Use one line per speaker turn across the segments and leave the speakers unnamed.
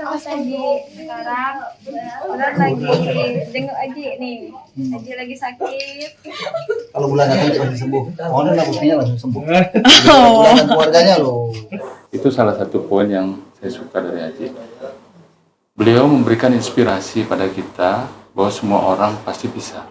Mas Aji sekarang Bulan lagi jenguk Aji nih. Aji lagi sakit.
Kalau bulan datang langsung sembuh. Mohonlah buktinya langsung sembuh. Bulan dan keluarganya loh.
Itu salah satu poin yang saya suka dari Aji. Beliau memberikan inspirasi pada kita bahwa semua orang pasti bisa.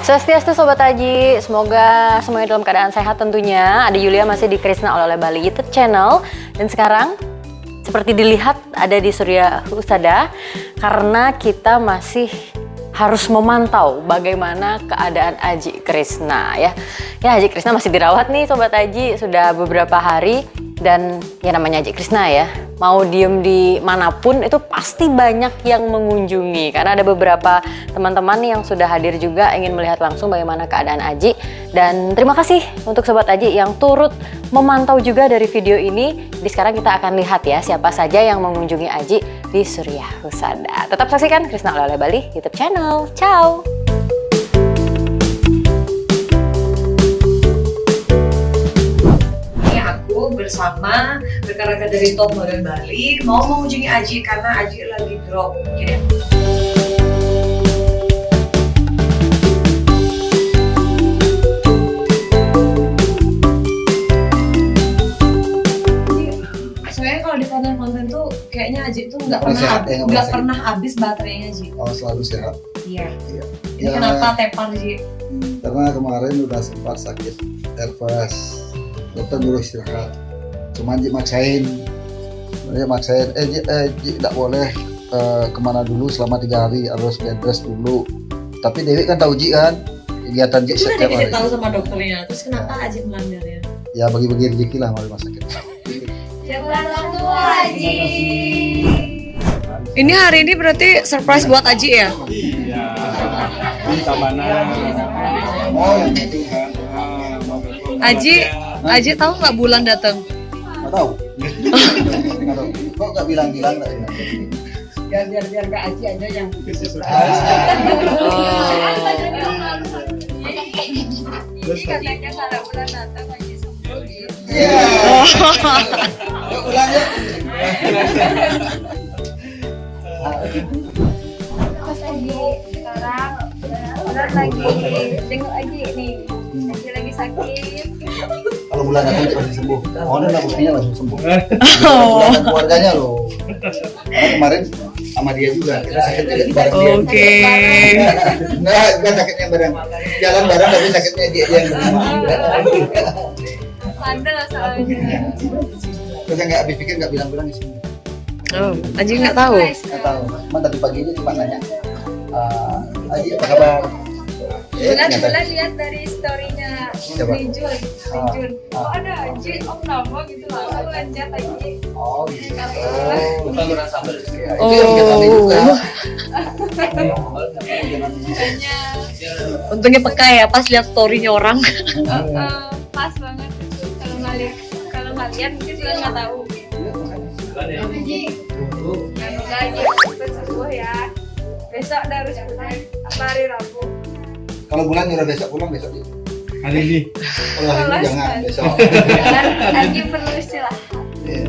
Swastiastu Sobat Aji, semoga semuanya dalam keadaan sehat tentunya. Ada Yulia masih di Krisna Oleh-oleh Bali YouTube channel. Dan sekarang, seperti dilihat ada di Surya Husada, karena kita masih harus memantau bagaimana keadaan Aji Krisna ya. Ya, Aji Krisna masih dirawat nih Sobat Aji, sudah beberapa hari. Dan ya namanya Aji Krisna ya, mau diem di manapun itu pasti banyak yang mengunjungi. Karena ada beberapa teman-teman yang sudah hadir juga ingin melihat langsung bagaimana keadaan Aji. Dan terima kasih untuk Sobat Aji yang turut memantau juga dari video ini. Jadi sekarang kita akan lihat ya siapa saja yang mengunjungi Aji di Surya Husada. Tetap saksikan Krisna Oleh-oleh Bali YouTube channel. Ciao!
Bersama rekan-rekan dari Top Model Bali mau mengunjungi Aji karena Aji lagi drop. Jadi sebenarnya kalau di konten-konten tuh kayaknya Aji tuh nggak pernah habis baterainya Aji.
Oh, selalu sehat.
Iya.
Ya,
kenapa tepar Aji?
karena kemarin udah sempat sakit herpes. Dokter nyuruh istirahat. Cuma Ji maksain. Ji tidak boleh kemana dulu selama 3 hari, harus bed rest dulu. Tapi Dewi kan tahu Ji kan kegiatan Ji setiap hari.
Udah tahu sama dokternya. Terus kenapa Aji melanggarnya?
Ya bagi-bagi rezeki lah sama rumah sakit.
Selamat tua Aji.
Ini hari ini berarti surprise buat Aji ya?
Iya. Ini Sabana.
Oh, yang itu.
Aji tahu nggak bulan datang?
Nggak tahu. Nggak tahu. Kok nggak bilang-bilang nggak bilang.
Biar nggak Aji aja yang
Ini katanya kalau Bulan datang Aji sembuh.
Iya. Yuk ulang yuk.
Mas Aji sekarang Bulan lagi jenguk Aji nih. Aji lagi sakit.
Kalau bulan datang langsung sembuh. Mohonlah buktinya langsung sembuh. Bulan dan keluarganya loh. Karena kemarin sama dia juga kita sakitnya bareng dia.
Oke.
Enggak sakitnya bareng. Jalan bareng tapi sakitnya dia yang
Bandel soalnya.
Terus nggak habis pikir nggak bilang-bilang di sini.
Oh, Aji nggak tahu.
Nggak tahu. Cuma tadi pagi ini cuma nanya. Aji apa kabar?
Bulan lihat dari storynya
Siapa?
Rijun. Oh ada Aji, Om Namo gitu langsung lanjut Aji.
Oh gitu.
Bukan merasa
Itu yang kita tahu juga.
Hanya
Untungnya peka ya pas lihat storynya orang.
pas banget itu. Kalau nggak lihat mungkin Bulan nggak tahu. Aji, semoga Aji cepat sembuh ya. Besok udah harus pulang. Apa hari Rabu?
Kalau bulan nyuruh besok pulang besok dia.
Hari ini.
Kalau hari ini jangan besok.
Aji perlu istirahat.
Iya.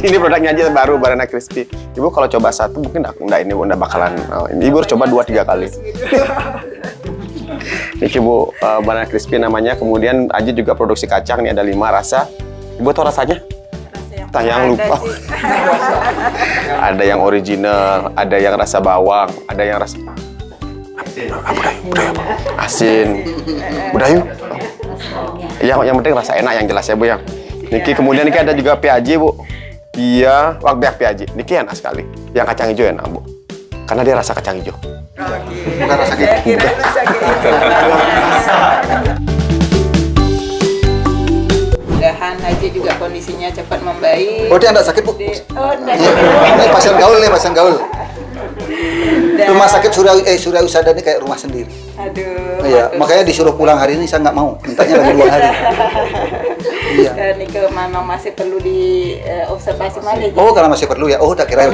Ini produknya aja baru, Banana Crispy. Ibu kalau coba satu mungkin enggak, ini udah bakalan Ibu harus coba 2-3 kali. Ini Bu, Banana Crispy namanya. Kemudian Aji juga produksi kacang, nih ada 5 rasa. Ibu tahu rasanya? Rasa yang lupa. Ada yang original, ada yang rasa bawang, ada yang rasa asin. Udah yuk. Yang penting rasa enak yang jelas ya Bu ya. Niki kemudian Niki ada juga PAJ Bu. Dia waktu PAJ. Niki enak sekali. Yang kacang hijau enak Bu. Karena dia rasa kacang hijau.
Bukan rasa gitu.
udah mudah-mudahan Haji juga kondisinya cepat membaik.
Oh dia enggak sakit Bu?
Oh, enggak.
Ini pasien gaul nih, pasien gaul. Rumah sakit Surya Husada ini kayak rumah sendiri.
Aduh.
Iya, makanya disuruh pulang hari ini saya nggak mau, mintanya lagi 2 hari. Iya.
Ini ke memang masih perlu di observasi lagi.
Oh karena masih perlu ya, oh tak kira.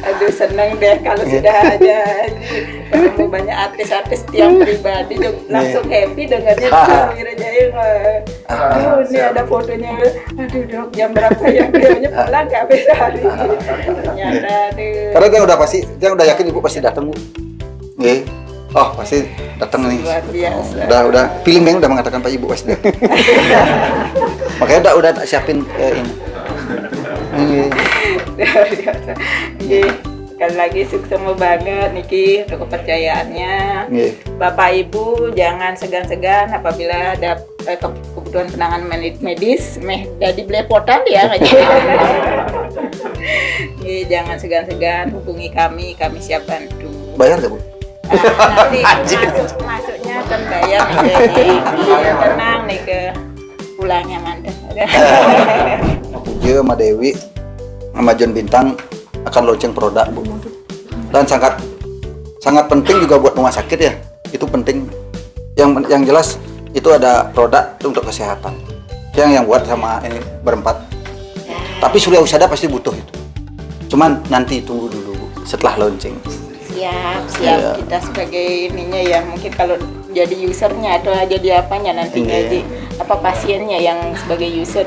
Aduh seneng deh kalau sudah ada ketemu banyak artis-artis tiang pribadi langsung happy dengannya Dr. Wirajaya. Aduh ini ada fotonya. Aduh dok jam berapa ya beliaunya pulang nggak bisa hari ini. Ternyata aduh.
Karena dia udah yakin ibu pasti datang Bu. Nggih. Oh pasti datang nih.
Luar biasa.
Udah feeling udah mengatakan Pak Ibu pasti datang. Makanya udah tak siapin ini.
Luar biasa. Nggih. Sekali lagi sukses banget Niki untuk kepercayaannya. Bapak Ibu jangan segan-segan apabila ada kebutuhan penanganan medis, jadi belepotan ya. Nggih, jangan segan-segan hubungi kami siap bantu.
Bayar nggak Bu?
Nanti masuknya kan bayar jadi tenang nih ke pulangnya mantap.
Dia sama Dewi sama John Bintang akan launching produk Bu. Dan sangat penting juga buat rumah sakit ya. Itu penting. Yang jelas itu ada produk untuk kesehatan. Yang buat sama ini berempat. Tapi Surya Husada pasti butuh itu. Cuman nanti tunggu dulu Bu, setelah launching.
Siap. Yeah. Kita sebagai ininya ya mungkin kalau jadi usernya atau jadi apanya nantinya di pasiennya yang sebagai user.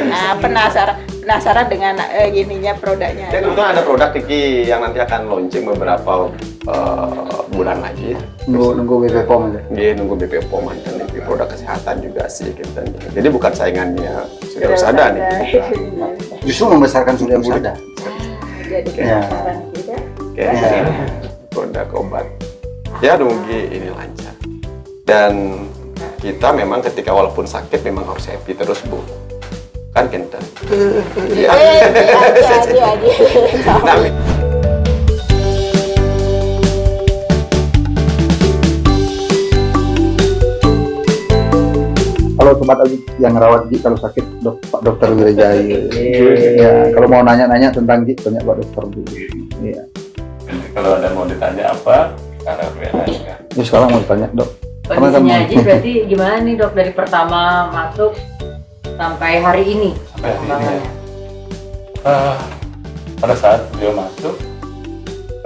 Nah, penasaran dengan ininya produknya.
Dan kebetulan ada produk Niki yang nanti akan launching beberapa bulan lagi.
Nunggu BP POM aja.
Dia nunggu BP POM aja nih, produk kesehatan juga sih kita. Jadi bukan saingannya Surya Husada nih.
Justru membesarkan Surya Husada.
Jadi penasaran juga.
Produk obat. Ya nunggu ini lancar. Dan kita memang ketika walaupun sakit memang harus happy terus Bu. Kan Kenten. Iya.
Kalau sobat Aji yang rawat Ji kalau sakit Pak Dokter Wirajaya. Ya, kalau mau nanya-nanya tentang Ji banyak Pak Dokter Bu. Iya.
Kalau ada mau ditanya apa, karena ya.
Terus sekarang mau ditanya Dok.
Kondisinya Haji berarti gimana nih Dok dari pertama masuk sampai hari ini?
Sampai hari ini pada saat beliau masuk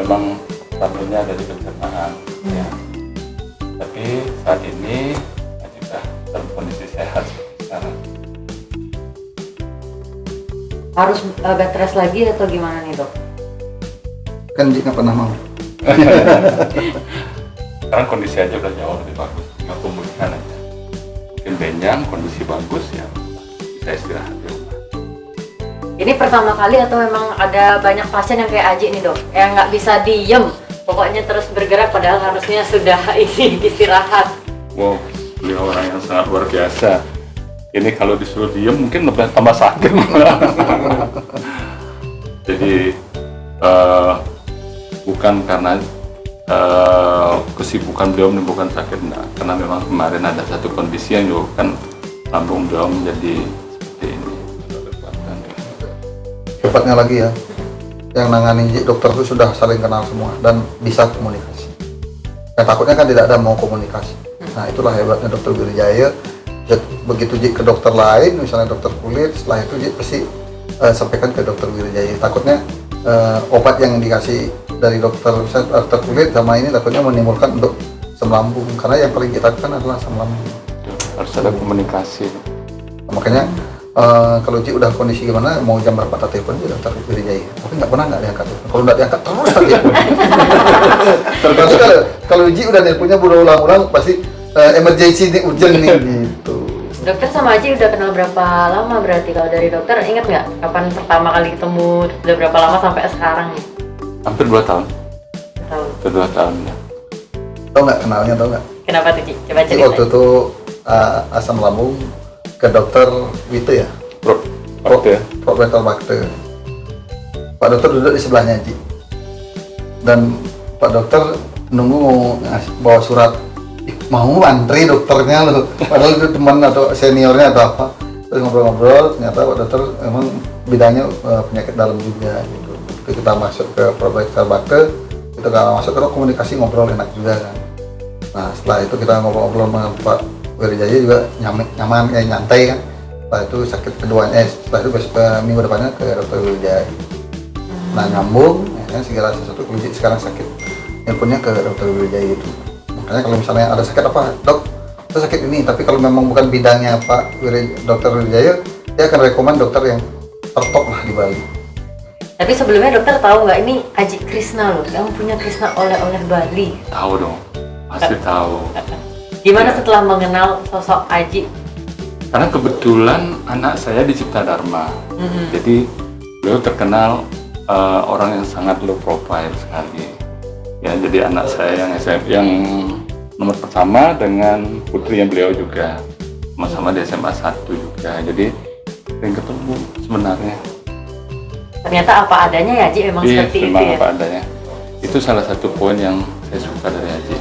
memang tamunya ada di pencernaan ya. Tapi saat ini Haji sudah dalam kondisi sehat sekarang.
Harus bed rest lagi atau gimana nih Dok?
Kan Ji nggak pernah mau.
Sekarang kondisi aja udah jauh lebih bagus, tinggal pemulihan aja. Mungkin benjang, kondisi bagus ya bisa istirahat di rumah.
Ini pertama kali atau memang ada banyak pasien yang kayak Aji nih Dok, yang nggak bisa diem, pokoknya terus bergerak padahal harusnya sudah istirahat.
Wow, beliau orang yang sangat luar biasa. Ini kalau disuruh diem mungkin lebih tambah sakit. Jadi bukan karena kesibukan beliau menimbulkan sakit, enggak. Karena memang kemarin ada satu kondisi yang menyebabkan lambung beliau menjadi seperti ini.
Cepatnya lagi ya, yang nangani dokter itu sudah saling kenal semua dan bisa komunikasi. Yang takutnya kan tidak ada mau komunikasi. Nah itulah hebatnya Dokter Wirajaya. Begitu ke dokter lain, misalnya dokter kulit, setelah itu pasti sampaikan ke Dokter Wirajaya. Takutnya obat yang dikasih dari dokter kulit sama ini takutnya menimbulkan untuk asam lambung, karena yang paling kita kan adalah asam lambung.
Harus ada komunikasi.
Makanya kalau Ji udah kondisi gimana, mau jam berapa tak telepon aja Dokter Wirajaya. Tapi nggak pernah nggak diangkat. Kalau nggak diangkat terus tak telepon. Terus kalau Ji udah teleponnya berulang-ulang pasti emergency nih, urgent nih gitu.
Dokter sama Aji udah kenal berapa lama berarti? Kalau dari dokter ingat nggak kapan pertama kali ketemu, udah berapa lama sampai sekarang nih?
Hampir 2 tahun. 2 tahun ya.
Tahu nggak kenalnya, tahu nggak?
Kenapa tuh Ji? Coba
Ji
cerita.
waktu itu asam lambung ke dokter Wite ya? Profesor Bakte. Pak dokter duduk di sebelahnya Ji. Dan Pak dokter nunggu mau bawa surat mau antri dokternya loh, padahal itu teman atau seniornya atau apa. Terus ngobrol-ngobrol, ternyata Pak Dokter emang bidangnya penyakit dalam juga gitu. Begitu kita masuk ke Probakter, kita masuk ke komunikasi ngobrol enak juga kan. Nah setelah itu kita ngobrol-ngobrol sama Pak Wirijaya juga nyaman, nyantai kan. Setelah itu sakit keduanya, setelah itu minggu depannya ke Dr. Wirijaya. Nah nyambung, ya kan, segala sesuatu kulit sekarang sakit, infonya ke Dr. Wirijaya itu. Makanya kalau misalnya ada sakit apa, dok, saya sakit ini, tapi kalau memang bukan bidangnya Pak Dr. Wirijaya, dia akan rekomend dokter yang tertop lah di Bali.
Tapi sebelumnya dokter tahu nggak ini Aji Krisna loh, yang punya Krisna oleh-oleh Bali?
Tahu dong, pasti tahu.
Gimana
Ya.
setelah mengenal sosok Aji?
Karena kebetulan anak saya di Cipta Dharma, jadi beliau terkenal orang yang sangat low profile sekali. Ya, jadi anak saya yang nomor pertama dengan putrinya beliau juga sama-sama di SMA 1 juga. Jadi sering ketemu sebenarnya.
Ternyata apa adanya ya Aji, memang
Iya,
seperti itu
memang
ya.
apa adanya. Itu salah satu poin yang saya suka dari Haji.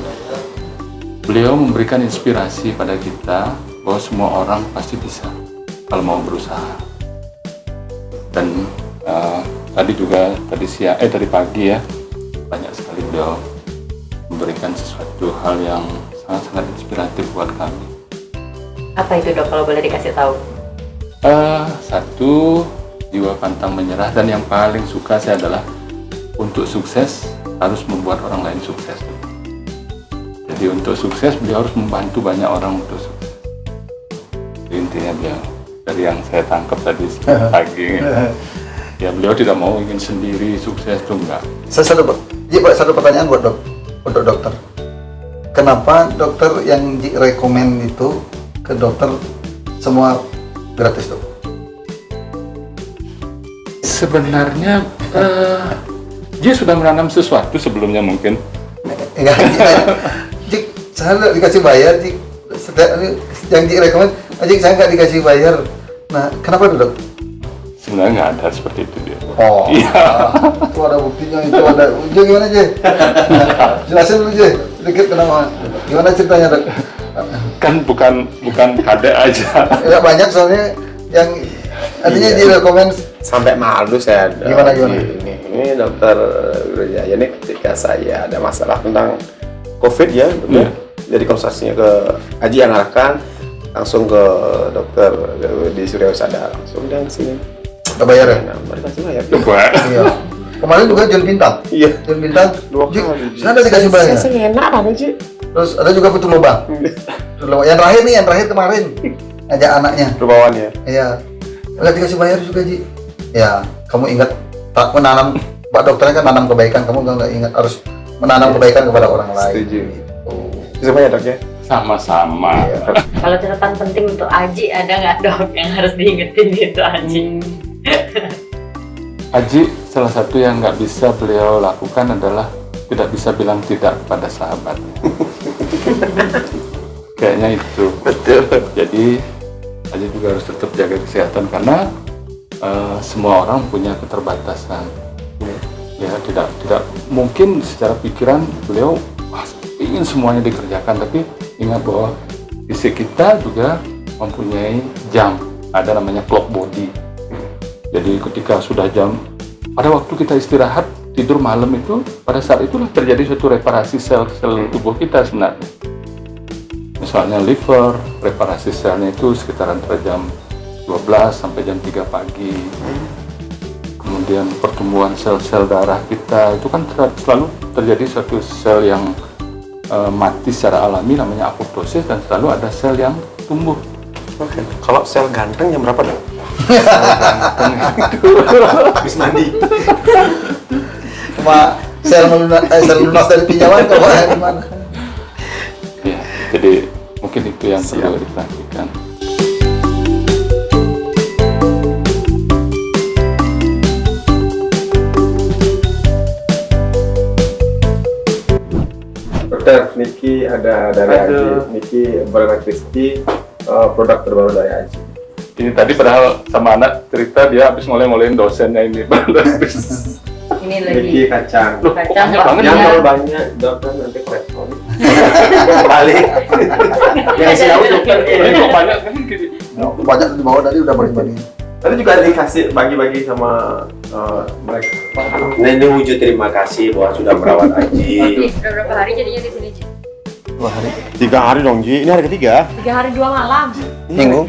Beliau memberikan inspirasi pada kita bahwa semua orang pasti bisa kalau mau berusaha. Dan tadi pagi ya, banyak sekali beliau memberikan sesuatu hal yang sangat-sangat inspiratif buat kami.
Apa itu dok kalau boleh dikasih tahu?
Satu, jiwa pantang menyerah, dan yang paling suka saya adalah untuk sukses harus membuat orang lain sukses. Jadi untuk sukses beliau harus membantu banyak orang untuk sukses. Itu intinya beliau. Dari yang saya tangkap tadi pagi, ya beliau tidak mau ingin sendiri sukses itu enggak.
Satu pertanyaan untuk dokter. Kenapa dokter yang direkomend itu ke dokter semua gratis dok?
Sebenarnya dia sudah menanam sesuatu sebelumnya mungkin.
Enggak, Jik, saya nggak dikasih bayar, Jik. Yang direkomend, Jik saya nggak dikasih bayar. Nah, kenapa tuh dok?
Sebenarnya nggak ada seperti itu dia.
Oh,
Iya.
Itu ada buktinya, itu ada. Jik gimana Jik? Jelasin dulu Jik, sedikit kenapa? Gimana ceritanya dok?
Kan bukan kadek aja.
Ya, banyak soalnya yang artinya direkomend.
Sampai malu saya ada.
Gimana?
Ini dokter Wirijaya ini ketika saya ada masalah tentang COVID ya,
Iya.
jadi konsultasinya ke Aji yang arahkan langsung ke dokter di Surya Husada langsung dan sini.
Nggak bayar ya?
Nah, mereka sih bayar.
Coba.
Iya. Kemarin juga John Bintang.
Iya.
John Bintang.
2
Jik,
kali.
saya ada dikasih bayar.
Saya enak kan Ji.
Terus ada juga Putu Lobang. Putu Lobang. Yang terakhir kemarin. Ajak anaknya.
Rubawan ya.
Iya. Nggak dikasih bayar juga Ji. Ya, kamu ingat tak menanam, Pak dokternya kan nanam kebaikan, kamu nggak ingat harus menanam kebaikan kepada orang lain.
Setuju.
Oh.
Bisa banyak dok ya.
Sama-sama.
Kalau catatan penting untuk Aji ada nggak dok yang harus diingetin gitu Aji?
Haji, salah satu yang nggak bisa beliau lakukan adalah tidak bisa bilang tidak kepada sahabatnya. Kayaknya itu.
Betul.
Jadi Haji juga harus tetap jaga kesehatan karena semua orang punya keterbatasan. Ya tidak mungkin secara pikiran beliau ingin semuanya dikerjakan, tapi ingat bahwa fisik kita juga mempunyai jam, ada namanya clock body. Jadi ketika sudah jam, pada waktu kita istirahat tidur malam itu, pada saat itulah terjadi suatu reparasi sel-sel tubuh kita sebenarnya. Misalnya liver, reparasi selnya itu sekitar antara jam 12 sampai jam 3 pagi. Kemudian pertumbuhan sel-sel darah kita itu kan selalu terjadi suatu sel yang mati secara alami namanya apoptosis, dan selalu ada sel yang tumbuh.
Oke. Kalau sel ganteng jam berapa dok? Habis mandi.
Cuma sel lunas dari pinjaman kalau gimana?
Ya, jadi mungkin itu yang perlu diperhatikan.
Dokter, Niki ada dari Aji. Niki Brenda Crispy, produk terbaru dari Aji.
Ini tadi padahal sama anak cerita dia habis ngoleh-ngolehin dosennya ini.
Ini lagi
Niki kacang.
kacang.
banyak banget
Yang
ya.
kalau banyak dokter nanti kolesterol. Balik. Yang sih tahu dokter.
Ini kok banyak kan gitu.
Banyak di bawah tadi udah banding-banding.
Tadi juga dikasih bagi-bagi sama mereka. Nah, ini wujud terima kasih bahwa sudah merawat Aji.
Udah berapa hari jadinya di sini, Ci?
2 hari.
3 hari dong, Ji. Ini hari ketiga.
3 hari 2 malam.
Minggu.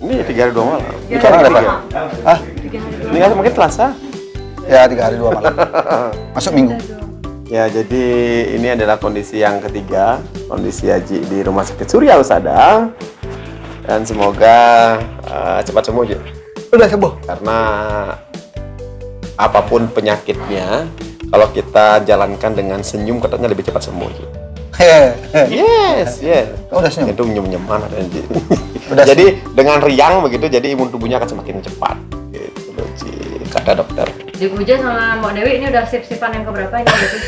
Ini 3 hari 2 malam.
Sekarang ada Pak? Ah,
Ini kan semakin Selasa.
ya 3 hari 2 malam. Masuk minggu.
Ya, jadi ini adalah kondisi yang ketiga, kondisi Aji di Rumah Sakit Surya Husada. Dan semoga cepat sembuh, Ji.
Udah sembuh.
Karena apapun penyakitnya, kalau kita jalankan dengan senyum katanya lebih cepat sembuh, Ji. Yes.
Udah senyum.
Itu nyem-nyeman Ji.
Udah
Jadi dengan riang begitu, jadi imun tubuhnya akan semakin cepat. Gitu loh, Ji, kata dokter.
Dipuja sama Mbak Dewi ini udah sip-sipan yang keberapa ini berarti?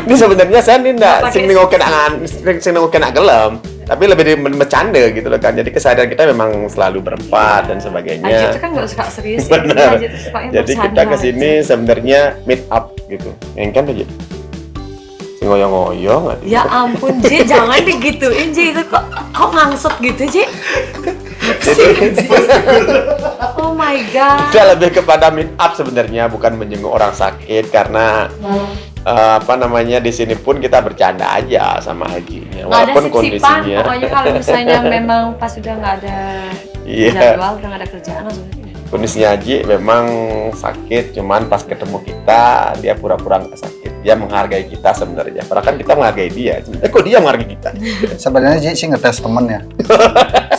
Ini sebenarnya saya ini enggak
Nggak pakai
sing nengokin nak gelem, tapi lebih bercanda gitu loh kan. Jadi kesadaran kita memang selalu berempat dan
Aji
sebagainya.
itu kan nggak suka serius.
Benar.
Aji itu sukanya
Jadi kita
bercanda
kesini
aja.
sebenarnya meet up gitu. Yang kan aja. Ngoyong-ngoyong aja.
Ya ampun Ji, jangan digituin Ji, itu kok ngangsep gitu Ji. Oh my god.
Kita lebih kepada meet up sebenarnya, bukan menjenguk orang sakit karena di sini pun kita bercanda aja sama Hajinya
Nggak ada
walaupun
sip-sipan,
kondisinya.
pokoknya kalau misalnya memang pas sudah nggak ada
Iya.
jadwal, udah nggak ada kerjaan langsung aja.
Kondisinya Haji memang sakit, cuman pas ketemu kita dia pura-pura nggak sakit. Dia menghargai kita sebenarnya. Padahal kan kita menghargai dia. Kok dia menghargai kita?
Sebenarnya Ji sih ngetes temen ya.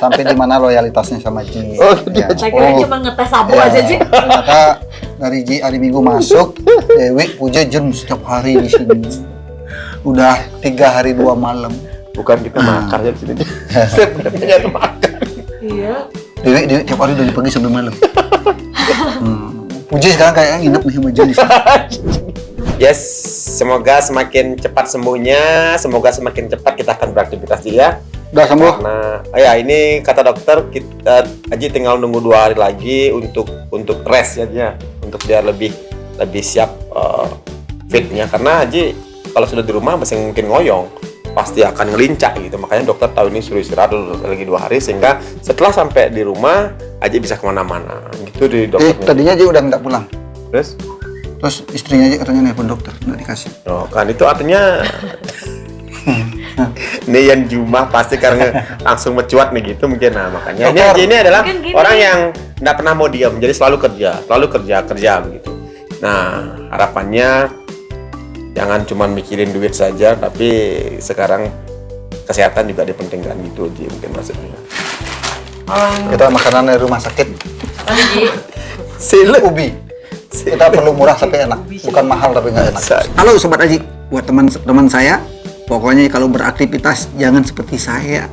Sampai di mana loyalitasnya sama Ji.
Oh,
Ya.
Saya kira cuma ngetes sabu
Ya,
aja Ji.
ternyata dari Ji hari Minggu masuk, Dewi Puja Jun setiap hari di sini. Udah 3 hari 2 malam.
Bukan kita makar ya di sini. Sebenarnya itu makar.
Iya.
Dewi tiap hari dari pagi sampai malam. Puji sekarang kayaknya nginep nih sama Jun di sini.
Yes, semoga semakin cepat sembuhnya, semoga semakin cepat kita akan beraktivitas dia.
Udah sembuh?
Karena ya ini kata dokter kita Aji tinggal nunggu 2 hari lagi untuk rest ya, untuk dia lebih siap fitnya. Karena Aji kalau sudah di rumah masih mungkin ngoyong, pasti akan ngelincak gitu. Makanya dokter tahu ini suruh istirahat dulu lagi 2 hari sehingga setelah sampai di rumah Aji bisa kemana-mana gitu di dokternya.
Tadinya Ji udah minta pulang.
Terus
istrinya aja katanya nelfon dokter, nggak dikasih.
oh, kan itu artinya nih yang Jumah pasti karena langsung mencuat nih gitu mungkin. Nah makanya ini adalah
Mungkin gini.
orang yang nggak pernah mau diam, jadi selalu kerja begitu. Nah harapannya jangan cuma mikirin duit saja, tapi sekarang kesehatan juga dipentingkan gitu Ji, mungkin maksudnya.
Kita makanan dari rumah sakit.
Silu
Ubi. Kita perlu murah tapi enak, bukan mahal tapi nggak enak. Halo Sobat Aji, buat teman-teman saya, pokoknya kalau beraktivitas jangan seperti saya.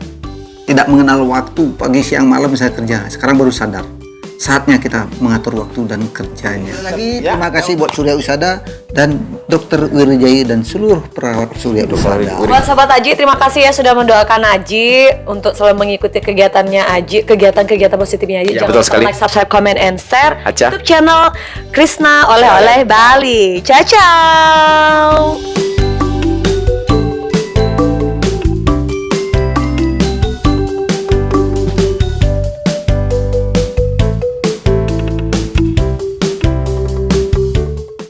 Tidak mengenal waktu, pagi, siang, malam saya kerja. Sekarang baru sadar, saatnya kita mengatur waktu dan kerjanya. Lagi terima kasih buat Surya Husada dan Dr. Wirjaya dan seluruh perawat Surya Husada.
Buat Sobat Aji, terima kasih ya sudah mendoakan Aji untuk selalu mengikuti kegiatannya Aji, kegiatan positifnya Aji.
Ya,
Jangan
betul
lupa
sekali.
like, subscribe, comment, and share
Aja.
YouTube channel Krisna Oleh-Oleh Bali. Ciao, ciao.